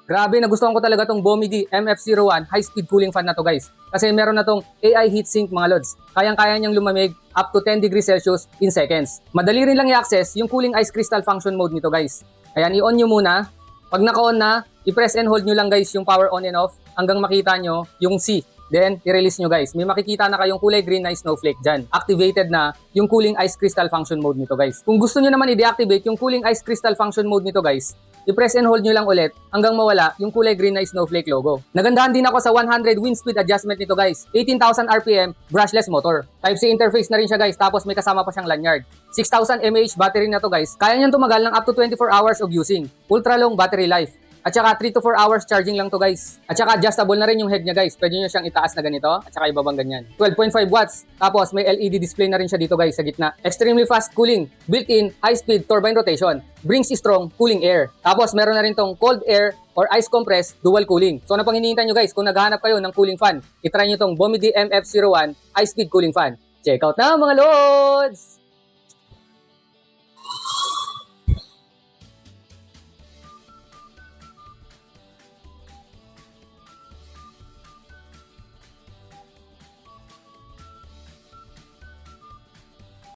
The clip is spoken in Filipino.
Grabe, nagustuhan ko talaga tong Bomidi MF01 high-speed cooling fan na to guys. Kasi meron na tong AI heatsink mga lods. Kayang-kaya niyang lumamig up to 10 degrees Celsius in seconds. Madali rin lang i-access yung cooling ice crystal function mode nito guys. Ayan, i-on nyo muna. Pag naka-on na, i-press and hold nyo lang guys yung power on and off hanggang makita nyo yung C. Then, i-release nyo guys. May makikita na kayong kulay green na snowflake dyan. Activated na yung cooling ice crystal function mode nito guys. Kung gusto nyo naman i-deactivate yung cooling ice crystal function mode nito guys, i-press and hold nyo lang ulit hanggang mawala yung kulay green na snowflake logo. Nagandahan din ako sa 100 wind speed adjustment nito guys. 18,000 RPM, brushless motor. Type-C interface na rin siya guys, tapos may kasama pa siyang lanyard. 6,000 mAh battery na to guys. Kaya niyang tumagal ng up to 24 hours of using. Ultra long battery life. At saka 3 to 4 hours charging lang to guys. At saka adjustable na rin yung head niya guys. Pwede nyo siyang itaas na ganito at saka ibabang ganyan. 12.5 watts. Tapos may LED display na rin siya dito guys sa gitna. Extremely fast cooling. Built-in high speed turbine rotation. Brings strong cooling air. Tapos meron na rin tong cold air or ice compress dual cooling. So ano pang hinihintay nyo guys kung naghahanap kayo ng cooling fan? I-try nyo tong Bomidi MF01 high speed cooling fan. Check out na mga lods!